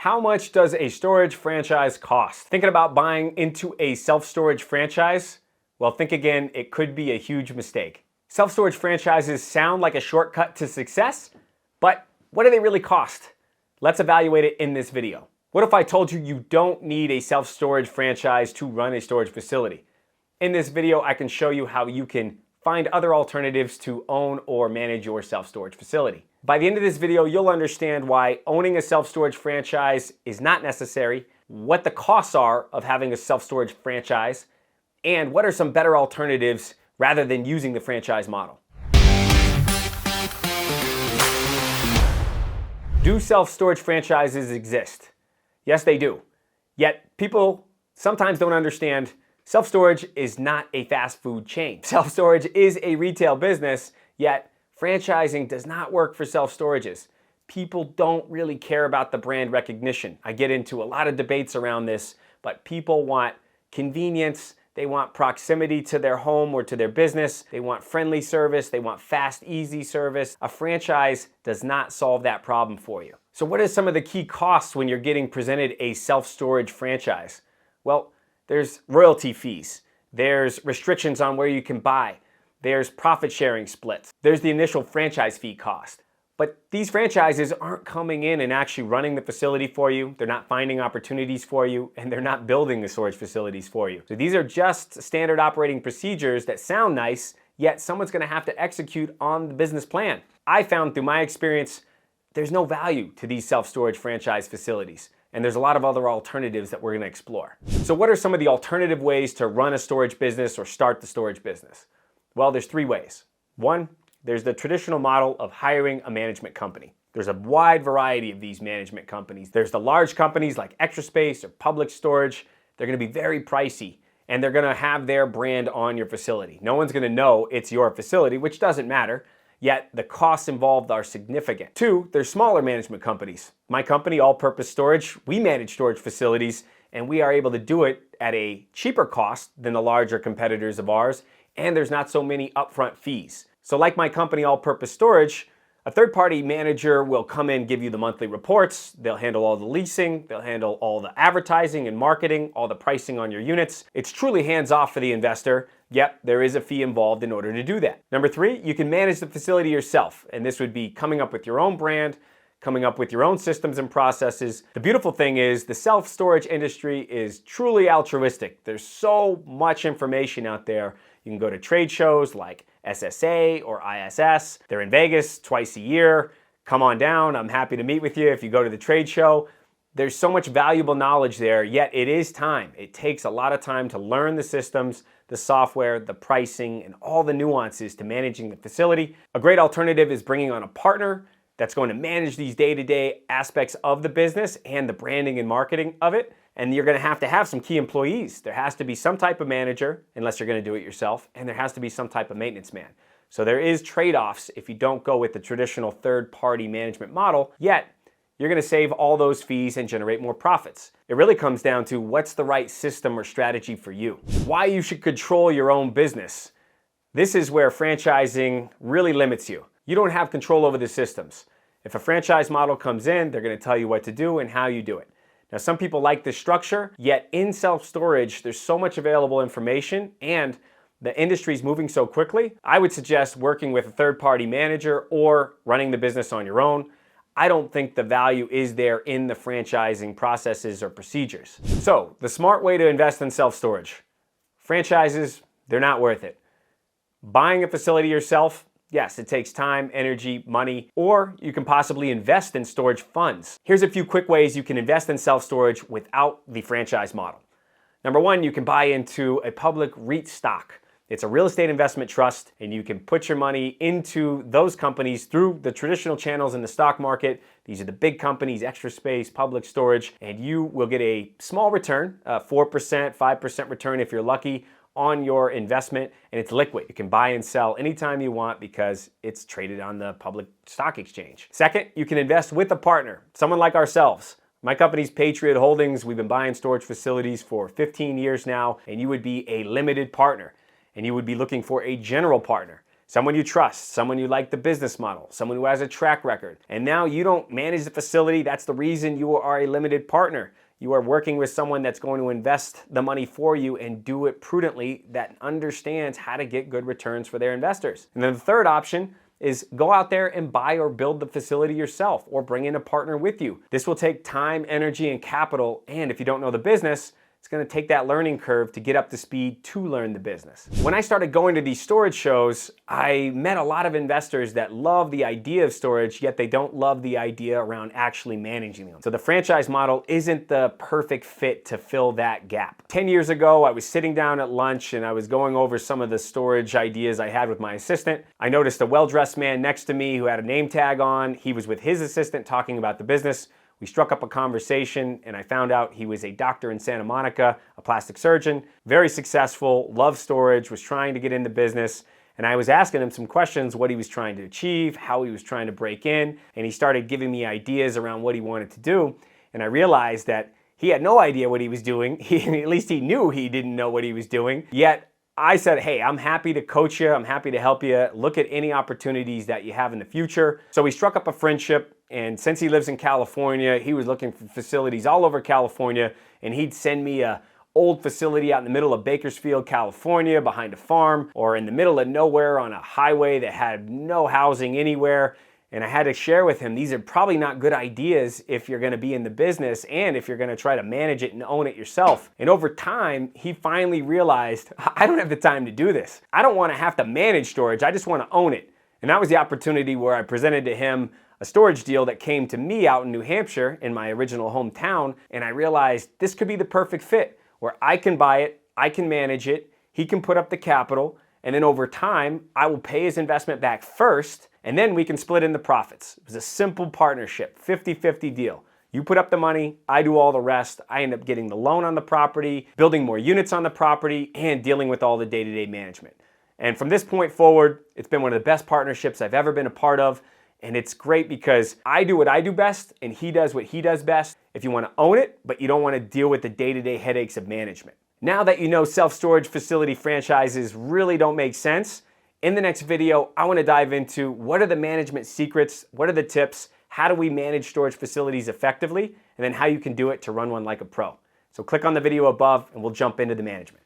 How much does a storage franchise cost? Thinking about buying into a self-storage franchise? Well, think again, it could be a huge mistake. Self-storage franchises sound like a shortcut to success, but what do they really cost? Let's evaluate it in this video. What if I told you you don't need a self-storage franchise to run a storage facility? In this video, I can show you how you can find other alternatives to own or manage your self-storage facility. By the end of this video, you'll understand why owning a self-storage franchise is not necessary, what the costs are of having a self-storage franchise, and what are some better alternatives rather than using the franchise model. Do self-storage franchises exist? Yes, they do. Yet people sometimes don't understand self-storage is not a fast food chain. Self-storage is a retail business, yet franchising does not work for self-storages. People don't really care about the brand recognition. I get into a lot of debates around this, but people want convenience, they want proximity to their home or to their business, they want friendly service, they want fast, easy service. A franchise does not solve that problem for you. So what are some of the key costs when you're getting presented a self-storage franchise? Well, there's royalty fees, there's restrictions on where you can buy, there's profit sharing splits, there's the initial franchise fee cost. But these franchises aren't coming in and actually running the facility for you, they're not finding opportunities for you, and they're not building the storage facilities for you. So these are just standard operating procedures that sound nice, yet someone's gonna have to execute on the business plan. I found through my experience, there's no value to these self-storage franchise facilities. And there's a lot of other alternatives that we're going to explore. So what are some of the alternative ways to run a storage business or start the storage business? Well, there's three ways. One, there's the traditional model of hiring a management company. There's a wide variety of these management companies. There's the large companies like Extra Space or Public Storage. They're going to be very pricey and they're going to have their brand on your facility. No one's going to know it's your facility, which doesn't matter. Yet the costs involved are significant. Two, there's smaller management companies. My company, All Purpose Storage, we manage storage facilities and we are able to do it at a cheaper cost than the larger competitors of ours, and there's not so many upfront fees. So like my company, All Purpose Storage, a third-party manager will come in, give you the monthly reports, they'll handle all the leasing, they'll handle all the advertising and marketing, all the pricing on your units. It's truly hands-off for the investor. Yep, there is a fee involved in order to do that. Number three, you can manage the facility yourself, and this would be coming up with your own brand, coming up with your own systems and processes. The beautiful thing is the self-storage industry is truly altruistic. There's so much information out there. You can go to trade shows like SSA or ISS. They're in Vegas twice a year. Come on down. I'm happy to meet with you if you go to the trade show. There's so much valuable knowledge there, yet it is time. It takes a lot of time to learn the systems, the software, the pricing, and all the nuances to managing the facility. A great alternative is bringing on a partner that's going to manage these day-to-day aspects of the business and the branding and marketing of it. And you're going to have some key employees. There has to be some type of manager, unless you're going to do it yourself, and there has to be some type of maintenance man. So there is trade-offs if you don't go with the traditional third-party management model, yet you're going to save all those fees and generate more profits. It really comes down to what's the right system or strategy for you. Why you should control your own business. This is where franchising really limits you. You don't have control over the systems. If a franchise model comes in, they're going to tell you what to do and how you do it. Now, some people like this structure, yet in self-storage, there's so much available information and the industry is moving so quickly. I would suggest working with a third-party manager or running the business on your own. I don't think the value is there in the franchising processes or procedures. So, the smart way to invest in self-storage. Franchises, they're not worth it. Buying a facility yourself, yes, it takes time, energy, money, or you can possibly invest in storage funds. Here's a few quick ways you can invest in self-storage without the franchise model. Number one, you can buy into a public REIT stock. It's a real estate investment trust, and you can put your money into those companies through the traditional channels in the stock market. These are the big companies, Extra Space, Public Storage, and you will get a small return, 4%, 5% return if you're lucky, on your investment, and it's liquid. You can buy and sell anytime you want because it's traded on the public stock exchange. Second, you can invest with a partner, someone like ourselves. My company's Patriot Holdings. We've been buying storage facilities for 15 years now, and you would be a limited partner, and you would be looking for a general partner. someone you trust, someone you like the business model, someone who has a track record. And now you don't manage the facility. That's the reason you are a limited partner. You are working with someone that's going to invest the money for you and do it prudently, that understands how to get good returns for their investors. And then the third option is go out there and buy or build the facility yourself or bring in a partner with you. This will take time, energy, and capital. And if you don't know the business, it's going to take that learning curve to get up to speed to learn the business. When I started going to these storage shows, I met a lot of investors that love the idea of storage, yet they don't love the idea around actually managing them. So the franchise model isn't the perfect fit to fill that gap. 10 years ago, I was sitting down at lunch and I was going over some of the storage ideas I had with my assistant. I noticed a well-dressed man next to me who had a name tag on. He was with his assistant talking about the business. We struck up a conversation and I found out he was a doctor in Santa Monica, a plastic surgeon, very successful, loved storage, was trying to get into business. And I was asking him some questions, what he was trying to achieve, how he was trying to break in. And he started giving me ideas around what he wanted to do. And I realized that he had no idea what he was doing. At least he knew he didn't know what he was doing. Yet I said, hey, I'm happy to coach you. I'm happy to help you. Look at any opportunities that you have in the future. So we struck up a friendship. And since he lives in California, he was looking for facilities all over California. And he'd send me a old facility out in the middle of Bakersfield, California, behind a farm, or in the middle of nowhere on a highway that had no housing anywhere. And I had to share with him, these are probably not good ideas if you're going to be in the business and if you're going to try to manage it and own it yourself. And over time, he finally realized, I don't have the time to do this. I don't want to have to manage storage. I just want to own it. And that was the opportunity where I presented to him a storage deal that came to me out in New Hampshire, in my original hometown. And I realized this could be the perfect fit where I can buy it, I can manage it, he can put up the capital, and then over time, I will pay his investment back first, and then we can split in the profits. It was a simple partnership, 50-50 deal. You put up the money, I do all the rest. I end up getting the loan on the property, building more units on the property, and dealing with all the day-to-day management. And from this point forward, it's been one of the best partnerships I've ever been a part of. And it's great because I do what I do best and he does what he does best. If you want to own it, but you don't want to deal with the day-to-day headaches of management. Now that you know self-storage facility franchises really don't make sense, in the next video, I want to dive into what are the management secrets, what are the tips, how do we manage storage facilities effectively, and then how you can do it to run one like a pro. So click on the video above and we'll jump into the management.